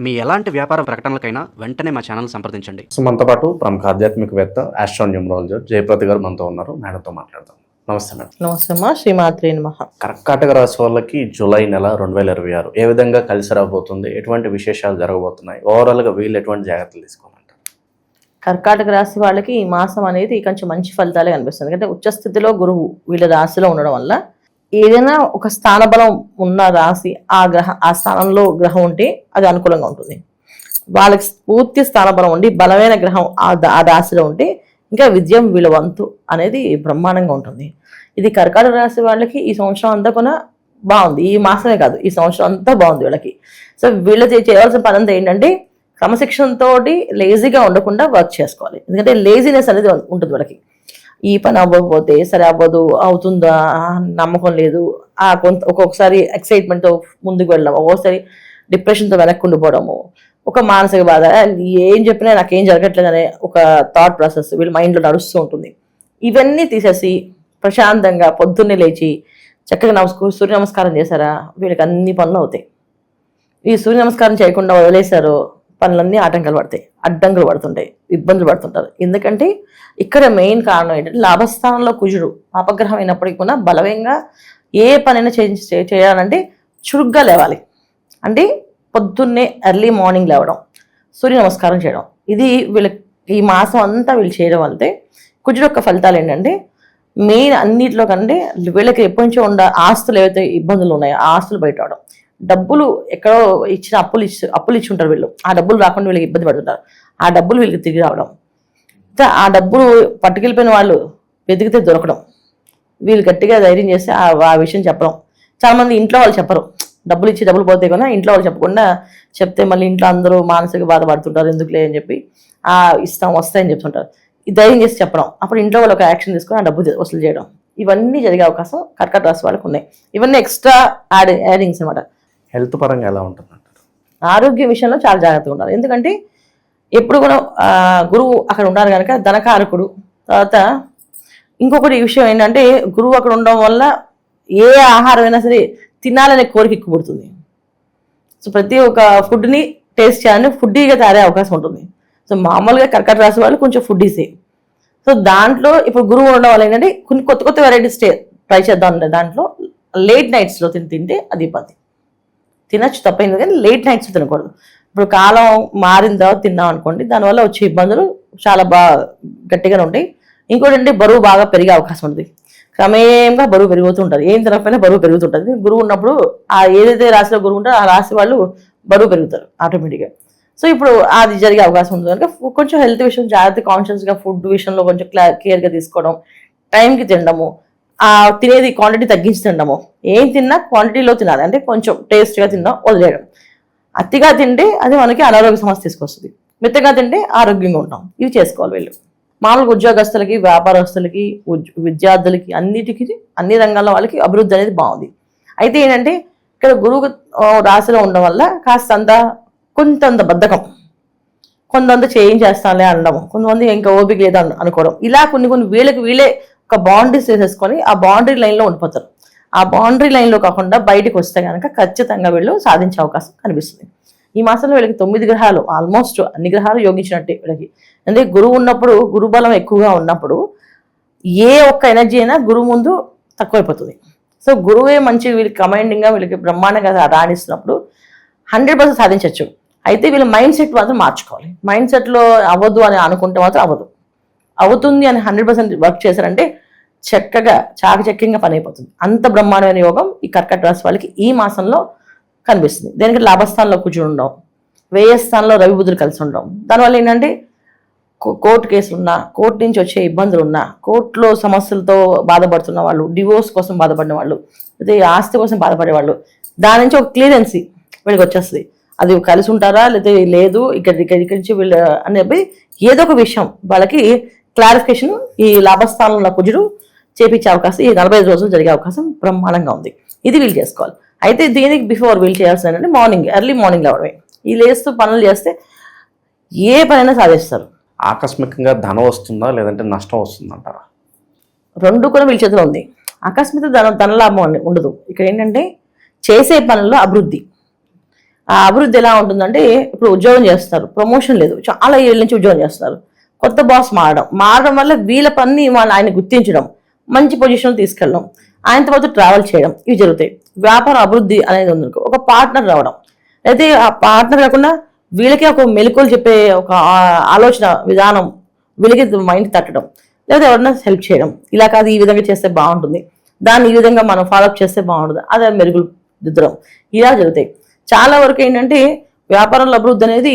మీ ఎలాంటి వ్యాపార ప్రకటనలకైనా వెంటనే మా ఛానల్ సంప్రదించండి. సో మనతో పాటు ప్రముఖ ఆధ్యాత్మికవేత్త ఆస్ట్రోన్యూమరాలజర్ జయప్రతి గారు మనతో ఉన్నారు. మేడంతో మాట్లాడదాం. నమస్తే మేడం. నమస్తే అమ్మా. శ్రీమాత్రే నమః. కర్కాటక రాశి వాళ్ళకి జూలై నెల 2026 ఏ విధంగా కలిసి రాబోతుంది, ఎటువంటి విశేషాలు జరగబోతున్నాయి, ఓవరాల్గా వీళ్ళు ఎటువంటి జాగ్రత్తలు తీసుకోమంటారు? కర్కాటక రాశి వాళ్ళకి ఈ మాసం అనేది కొంచెం మంచి ఫలితాలే కనిపిస్తుంది. ఎందుకంటే ఉచ్చస్థితిలో గురువు వీళ్ళ రాశిలో ఉండడం వల్ల ఏదైనా ఒక స్థాన బలం ఉన్న రాశి ఆ స్థానంలో గ్రహం ఉంటే అది అనుకూలంగా ఉంటుంది. వాళ్ళకి పూర్తి స్థాన బలం ఉండి బలమైన గ్రహం ఆ రాశిలో ఉంటే ఇంకా విజయం వీళ్ళ వంతు అనేది బ్రహ్మాండంగా ఉంటుంది. ఇది కర్కాటక రాశి వాళ్ళకి ఈ సంవత్సరం అంతా కూడా బాగుంది. ఈ మాసమే కాదు, ఈ సంవత్సరం అంతా బాగుంది వీళ్ళకి. సో వీళ్ళు చేయాల్సిన పని అంతా ఏంటంటే క్రమశిక్షణతో లేజీగా ఉండకుండా వర్క్ చేసుకోవాలి. ఎందుకంటే లేజినెస్ అనేది ఉంటుంది వాళ్ళకి. ఈ పని అవ్వకపోతే సరే అవ్వదు, అవుతుందా నమ్మకం లేదు, ఒక్కొక్కసారి ఎక్సైట్మెంట్తో ముందుకు వెళ్ళడం, ఒక్కొక్కసారి డిప్రెషన్తో వెనక్కి ఉండిపోవడము, ఒక మానసిక బాధ, ఏం చెప్పినా నాకేం జరగట్లేదు అనే ఒక థాట్ ప్రాసెస్ వీళ్ళ మైండ్లో నడుస్తూ ఉంటుంది. ఇవన్నీ తీసేసి ప్రశాంతంగా పొద్దున్నే లేచి చక్కగా సూర్య నమస్కారం చేశారా వీళ్ళకి అన్ని పనులు అవుతాయి. ఈ సూర్య నమస్కారం చేయకుండా వదిలేశారో పనులన్నీ అడ్డంకులు పడుతుంటాయి, ఇబ్బందులు పడుతుంటారు. ఎందుకంటే ఇక్కడ మెయిన్ కారణం ఏంటంటే లాభస్థానంలో కుజుడు అపగ్రహం అయినప్పటికీ కూడా బలవంగా ఏ పనైనా చేయాలంటే చురుగ్గా లేవాలి. అంటే పొద్దున్నే ఎర్లీ మార్నింగ్ లేవడం, సూర్య నమస్కారం చేయడం, ఇది వీళ్ళకి ఈ మాసం అంతా వీళ్ళు చేయడం వల్లే కుజుడు యొక్క ఫలితాలు ఏంటంటే మెయిన్ అన్నింటిలో కంటే వీళ్ళకి ఎప్పటి నుంచో ఆస్తులు ఏవైతే ఇబ్బందులు ఉన్నాయో ఆ ఆస్తులు బయట అవడం, డబ్బులు ఎక్కడో ఇచ్చిన అప్పులు ఇచ్చి ఉంటారు వీళ్ళు, ఆ డబ్బులు రాకుండా వీళ్ళకి ఇబ్బంది పడుతుంటారు, ఆ డబ్బులు వీళ్ళకి తిరిగి రావడం, ఆ డబ్బులు పట్టుకెళ్ళిపోయిన వాళ్ళు వెతికితే దొరకడం, వీళ్ళు గట్టిగా ధైర్యం చేస్తే ఆ విషయం చెప్పడం. చాలామంది ఇంట్లో వాళ్ళు చెప్పరు, డబ్బులు ఇచ్చి డబ్బులు పోతే కూడా ఇంట్లో వాళ్ళు చెప్పకుండా చెప్తే మళ్ళీ ఇంట్లో అందరూ మానసిక బాధపడుతుంటారు, ఎందుకులే అని చెప్పి వస్తాయని చెప్తుంటారు. ఈ ధైర్యం చేసి చెప్పడం, అప్పుడు ఇంట్లో వాళ్ళు ఒక యాక్షన్ తీసుకొని ఆ డబ్బు వసూలు చేయడం, ఇవన్నీ జరిగే అవకాశం కర్కాటక రాశి వాళ్ళకి ఉన్నాయి. ఇవన్నీ ఎక్స్ట్రా యాడింగ్స్ అనమాట. హెల్త్ పరంగా ఎలా ఉంటుందంటారు? ఆరోగ్య విషయంలో చాలా జాగ్రత్తగా ఉండాలి. ఎందుకంటే ఎప్పుడు కూడా గురువు అక్కడ ఉన్నారు కనుక ధనకారకుడు. తర్వాత ఇంకొకటి విషయం ఏంటంటే గురువు అక్కడ ఉండడం వల్ల ఏ ఆహారం అయినా సరే తినాలనే కోరిక ఎక్కువ పుడుతుంది. సో ప్రతి ఒక్క ఫుడ్ని టేస్ట్ చేయాలని ఫుడ్డీగా తయారయ్యే అవకాశం ఉంటుంది. సో మామూలుగా కర్కాటక రాశి వాళ్ళు కొంచెం ఫుడ్డీసే. సో దాంట్లో ఇప్పుడు గురువు ఉండడం వల్ల ఏంటంటే కొన్ని కొత్త వెరైటీస్ ట్రై చేద్దాం అంటే దాంట్లో లేట్ నైట్స్లో తింటే అది ఇబ్బంది. తినచ్చు తప్పైంది కానీ లేట్ నైట్స్ తినకూడదు. ఇప్పుడు కాలం మారిన తర్వాత తిన్నాం అనుకోండి, దానివల్ల వచ్చే ఇబ్బందులు చాలా గట్టిగానే ఉంటాయి. ఇంకోటి అంటే బరువు బాగా పెరిగే అవకాశం ఉంటుంది. క్రమేయంగా బరువు పెరుగుతుంటారు, ఏం తినకపోయినా బరువు పెరుగుతుంటుంది. గురువు ఉన్నప్పుడు ఏదైతే రాశిలో గురువు ఉంటారో ఆ రాశి వాళ్ళు బరువు పెరుగుతారు ఆటోమేటిక్గా. సో ఇప్పుడు అది జరిగే అవకాశం ఉంది కనుక కొంచెం హెల్త్ విషయం జాగ్రత్త, కాన్షియస్గా ఫుడ్ విషయంలో కొంచెం కేర్గా తీసుకోవడం, టైంకి తినడము, తినేది క్వాంటిటీ తగ్గించి తినడము, ఏం తిన్నా క్వాంటిటీలో తినాలి, అంటే కొంచెం టేస్ట్గా తినడం వదిలేయడం. అతిగా తింటే అది మనకి అనారోగ్య సమస్య తీసుకొస్తుంది, మితగా తింటే ఆరోగ్యంగా ఉంటాం. ఇవి చేసుకోవాలి వీళ్ళు. మామూలుగా ఉద్యోగస్తులకి, వ్యాపారస్తులకి, విద్యార్థులకి అన్ని రంగాల్లో వాళ్ళకి అభివృద్ధి అనేది బాగుంది. అయితే ఏంటంటే ఇక్కడ గురువు రాశిలో ఉండడం వల్ల కాస్తంత కొంతంత బద్ధకం, కొంతంత చేయించేస్తానులే అనడం, కొంతమంది ఇంకా ఓపిక లేదా అనుకోవడం, ఇలా కొన్ని వీళ్ళే ఒక బౌండరీస్ వేసేసుకొని ఆ బౌండరీ లైన్లో ఉండిపోతారు. ఆ బౌండరీ లైన్లో కాకుండా బయటకు వస్తే కనుక ఖచ్చితంగా వీళ్ళు సాధించే అవకాశం కనిపిస్తుంది. ఈ మాసంలో వీళ్ళకి 9 గ్రహాలు, ఆల్మోస్ట్ అన్ని గ్రహాలు యోగించినట్టే వీళ్ళకి. అంటే గురువు ఉన్నప్పుడు, గురు బలం ఎక్కువగా ఉన్నప్పుడు ఏ ఒక్క ఎనర్జీ అయినా గురువు ముందు తక్కువైపోతుంది. సో గురువే మంచి వీళ్ళకి కమాండింగ్గా వీళ్ళకి బ్రహ్మాండంగా రాణిస్తున్నప్పుడు 100% సాధించవచ్చు. అయితే వీళ్ళ మైండ్ సెట్ మాత్రం మార్చుకోవాలి. మైండ్ సెట్లో అవ్వదు అని అనుకుంటే మాత్రం అవ్వదు. అవుతుంది అని 100% వర్క్ చేశారంటే చక్కగా చాకచక్యంగా పని అయిపోతుంది. అంత బ్రహ్మాండమైన యోగం ఈ కర్కాటక రాశి వాళ్ళకి ఈ మాసంలో కనిపిస్తుంది. దేనికి లాభస్థానంలో కూర్చుని ఉండడం, వ్యయస్థానంలో రవి బుధులు కలిసి ఉండడం, దానివల్ల ఏంటంటే కోర్టు కేసులున్నా, కోర్టు నుంచి వచ్చే ఇబ్బందులున్నా, కోర్టులో సమస్యలతో బాధపడుతున్న వాళ్ళు, డివోర్స్ కోసం బాధపడిన వాళ్ళు, అయితే ఆస్తి కోసం బాధపడే వాళ్ళు, దాని నుంచి ఒక క్లియరెన్సీ వీళ్ళకి వచ్చేస్తుంది. అది కలిసి ఉంటారా లేదా లేదు, ఇక్కడి నుంచి వీళ్ళు అని చెప్పి ఏదో ఒక విషయం వాళ్ళకి క్లారిఫికేషన్ ఈ లాభస్థానంలో కుజుడు చేపించే అవకాశం ఈ 45 రోజులు జరిగే అవకాశం బ్రహ్మాండంగా ఉంది. ఇది వీళ్ళు చేసుకోవాలి. అయితే దీనికి బిఫోర్ వీళ్ళు చేయాల్సింది ఏంటంటే ఎర్లీ మార్నింగ్ లేవడమే. ఈ లేస్తూ పనులు చేస్తే ఏ పనైనా సాధిస్తారు. ఆకస్మికంగా ధనం వస్తుందా లేదంటే నష్టం వస్తుందంటారా? రెండు కూడా వీళ్ళ చేతిలో ఉంది. ఆకస్మిక ధనలాభం ఉండదు. ఇక్కడ ఏంటంటే చేసే పనుల్లో అభివృద్ధి, ఆ అభివృద్ధి ఎలా ఉంటుందంటే ఇప్పుడు ఉద్యోగం చేస్తారు, ప్రమోషన్ లేదు, చాలా ఏళ్ళ నుంచి ఉద్యోగం చేస్తున్నారు. కొత్త బాస్ మారడం వల్ల వీళ్ళ పని వాళ్ళు ఆయన గుర్తించడం, మంచి పొజిషన్ తీసుకెళ్ళడం, ఆయనతో పాటు ట్రావెల్ చేయడం, ఇవి జరుగుతాయి. వ్యాపార అభివృద్ధి అనేది ఉంది. ఒక పార్ట్నర్ రావడం, అయితే ఆ పార్ట్నర్ కాకుండా వీళ్ళకి ఒక మెలకువలు చెప్పే ఒక ఆలోచన విధానం వీళ్ళకి మైండ్ తట్టడం, లేదా ఎవరైనా హెల్ప్ చేయడం, ఇలా కాదు ఈ విధంగా చేస్తే బాగుంటుంది, దాన్ని ఈ విధంగా మనం ఫాలోఅప్ చేస్తే బాగుంటుంది, అదే మెరుగులు దిద్దడం, ఇలా జరుగుతాయి. చాలా వరకు ఏంటంటే వ్యాపారంలో అభివృద్ధి అనేది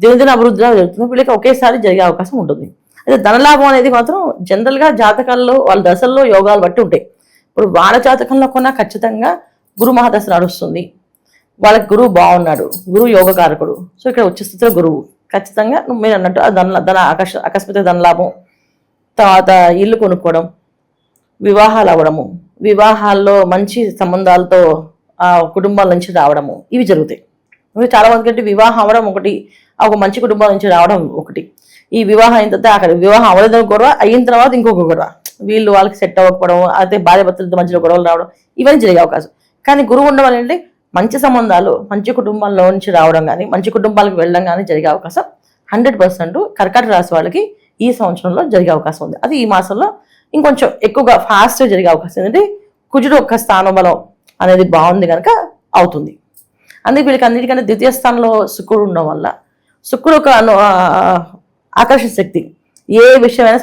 దినదిన అభివృద్ధిగా జరుగుతుంది. వీళ్ళకి ఒకేసారి జరిగే అవకాశం ఉంటుంది. అయితే ధనలాభం అనేది మాత్రం జనరల్గా జాతకాల్లో వాళ్ళ దశల్లో యోగాలు బట్టి ఉంటాయి. ఇప్పుడు వాళ్ళ జాతకంలో కొన్నా ఖచ్చితంగా గురు మహాదశ నడుస్తుంది, వాళ్ళకి గురువు బాగున్నాడు, గురువు యోగకారకుడు. సో ఇక్కడ వచ్చే స్థితిలో గురువు ఖచ్చితంగా మీరు అన్నట్టు అకస్మాత్ ధనలాభం, తర్వాత ఇల్లు కొనుక్కోవడం, వివాహాలు అవ్వడము, వివాహాల్లో మంచి సంబంధాలతో ఆ కుటుంబాల నుంచి రావడము, ఇవి జరుగుతాయి. చాలా మందికి అంటే వివాహం అవ్వడం ఒకటి, ఒక మంచి కుటుంబాల నుంచి రావడం ఒకటి. ఈ వివాహం అయిన తర్వాత అక్కడ వివాహం అవ్వలేదని గొడవ, అయిన తర్వాత ఇంకొక గొడవ, వీళ్ళు వాళ్ళకి సెట్ అవ్వకపోవడం, అయితే భార్య భర్తలతో మధ్యలో గొడవలు రావడం, ఇవన్నీ జరిగే అవకాశం. కానీ గురువు ఉండడం వల్ల ఏంటంటే మంచి సంబంధాలు, మంచి కుటుంబాల్లో నుంచి రావడం కానీ, మంచి కుటుంబాలకు వెళ్ళడం కానీ జరిగే అవకాశం 100% కర్కాటక రాశి వాళ్ళకి ఈ సంవత్సరంలో జరిగే అవకాశం ఉంది. అది ఈ మాసంలో ఇంకొంచెం ఎక్కువగా ఫాస్ట్గా జరిగే అవకాశం ఏంటంటే కుజుడు ఒక్క స్థానం బలం అనేది బాగుంది కనుక అవుతుంది. అందుకే వీళ్ళకి అన్నిటికంటే ద్వితీయ స్థానంలో శుక్రుడు ఉండడం వల్ల శుక్రుడు ఒక ఆకర్షణ శక్తి, ఏ విషయమైనా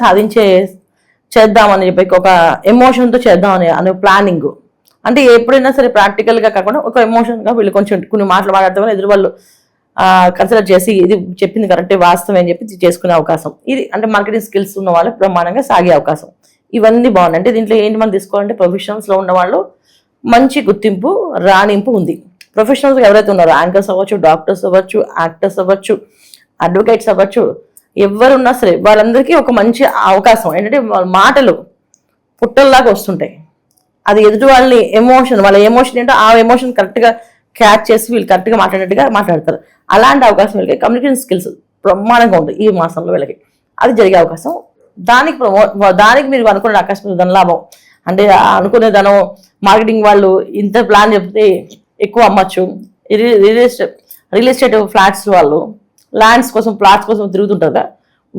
చేద్దామని చెప్పి ఒక ఎమోషన్తో చేద్దామని అనే ప్లానింగ్, అంటే ఎప్పుడైనా సరే ప్రాక్టికల్గా కాకుండా ఒక ఎమోషన్గా వీళ్ళు కొంచెం కొన్ని మాటలు మాట్లాడతామని ఎదురు వాళ్ళు కన్సిడర్ చేసి ఇది చెప్పింది కరెక్టే వాస్తవం అని చెప్పి చేసుకునే అవకాశం, ఇది అంటే మార్కెటింగ్ స్కిల్స్ ఉన్న వాళ్ళు బ్రహ్మాండంగా సాగే అవకాశం. ఇవన్నీ బాగున్నాయి. అంటే దీంట్లో ఏంటి మనం తీసుకోవాలంటే ప్రొఫెషనల్స్లో ఉన్న వాళ్ళు మంచి గుర్తింపు రాణింపు ఉంది. ప్రొఫెషనల్స్ ఎవరైతే ఉన్నారో యాంకర్స్ అవ్వచ్చు, డాక్టర్స్ అవ్వచ్చు, యాక్టర్స్ అవ్వచ్చు, అడ్వకేట్స్ అవ్వచ్చు, ఎవరున్నా సరే వాళ్ళందరికీ ఒక మంచి అవకాశం ఏంటంటే వాళ్ళ మాటలు పుట్టల్లాగా వస్తుంటాయి. అది ఎదుటి వాళ్ళని వాళ్ళ ఎమోషన్ ఏంటో ఆ ఎమోషన్ కరెక్ట్గా క్యాచ్ చేసి వీళ్ళు కరెక్ట్గా మాట్లాడేట్టుగా మాట్లాడతారు. అలాంటి అవకాశం వీళ్ళకి కమ్యూనికేషన్ స్కిల్స్ బ్రహ్మాండంగా ఉంటుంది ఈ మాసంలో వీళ్ళకి, అది జరిగే అవకాశం. దానికి మీరు అనుకునే అకస్మాత్ ధనలాభం, అంటే అనుకునే ధనం మార్కెటింగ్ వాళ్ళు ఇంత ప్లాన్ చెప్తే ఎక్కువ అమ్మచ్చు. రియల్ ఎస్టేట్ ఫ్లాట్స్ వాళ్ళు ల్యాండ్స్ కోసం ప్లాట్స్ కోసం తిరుగుతుంటారు కదా,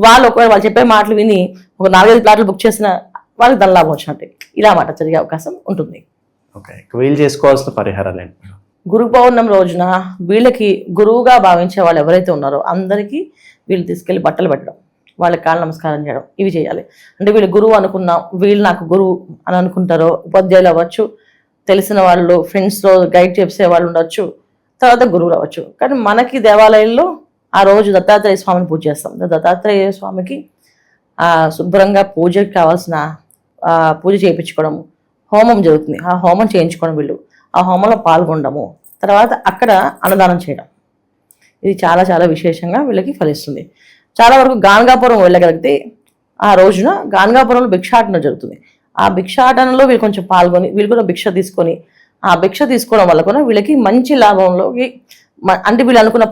వాళ్ళు ఒకవేళ వాళ్ళు చెప్పే మాటలు విని ఒక 4-5 ప్లాట్లు బుక్ చేసిన వాళ్ళకి ధనలాభం వచ్చినట్టే, ఇలా మాట జరిగే అవకాశం ఉంటుంది. ఓకే, వీళ్ళు చేసుకోవాల్సిన పరిహారాలు ఏంటి? గురు పౌర్ణమి రోజున వీళ్ళకి గురువుగా భావించే వాళ్ళు ఎవరైతే ఉన్నారో అందరికీ వీళ్ళు తీసుకెళ్లి బట్టలు పెట్టడం, వాళ్ళకి కాళ్ళ నమస్కారం చేయడం, ఇవి చేయాలి. అంటే వీళ్ళు గురువు అనుకున్నాం, వీళ్ళు నాకు గురువు అని అనుకుంటారో, ఉపాధ్యాయులు అవ్వచ్చు, తెలిసిన వాళ్ళు ఫ్రెండ్స్లో గైడ్ చేసే వాళ్ళు ఉండొచ్చు, తర్వాత గురువులు అవ్వచ్చు. కానీ మనకి దేవాలయంలో ఆ రోజు దత్తాత్రేయ స్వామిని పూజ చేస్తాం. దత్తాత్రేయ స్వామికి శుభ్రంగా పూజకి కావాల్సిన పూజ చేయించుకోవడం, హోమం జరుగుతుంది, ఆ హోమం చేయించుకోవడం, వీళ్ళు ఆ హోమంలో పాల్గొనడము, తర్వాత అక్కడ అన్నదానం చేయడం, ఇది చాలా చాలా విశేషంగా వీళ్ళకి ఫలిస్తుంది. చాలా వరకు గానగాపురం వెళ్ళగలిగితే ఆ రోజున గానగాపురంలో భిక్షాటన జరుగుతుంది. ఆ భిక్షాటనలో వీళ్ళు కొంచెం పాల్గొని వీళ్ళు కూడా భిక్ష తీసుకొని ఆ భిక్ష తీసుకోవడం వల్ల కూడా వీళ్ళకి మంచి లాభంలోకి, అంటే వీళ్ళు అనుకున్న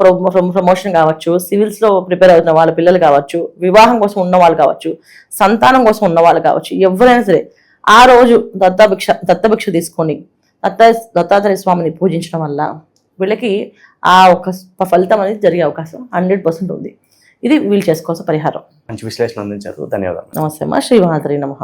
ప్రమోషన్ కావచ్చు, సివిల్స్లో ప్రిపేర్ అవుతున్న వాళ్ళ పిల్లలు కావచ్చు, వివాహం కోసం ఉన్న వాళ్ళు కావచ్చు, సంతానం కోసం ఉన్న వాళ్ళు కావచ్చు, ఎవరైనా సరే ఆ రోజు దత్తభిక్ష తీసుకొని దత్తాత్రేయ స్వామిని పూజించడం వల్ల వీళ్ళకి ఆ ఒక ఫలితం అనేది జరిగే అవకాశం 100% ఉంది. ఇది వీళ్ళు చేసుకోవాల్సిన పరిహారం. మంచి విశ్లేషణ అందించారు, ధన్యవాదాలు. నమస్తే అమ్మా. శ్రీ మహాత్రి నమః.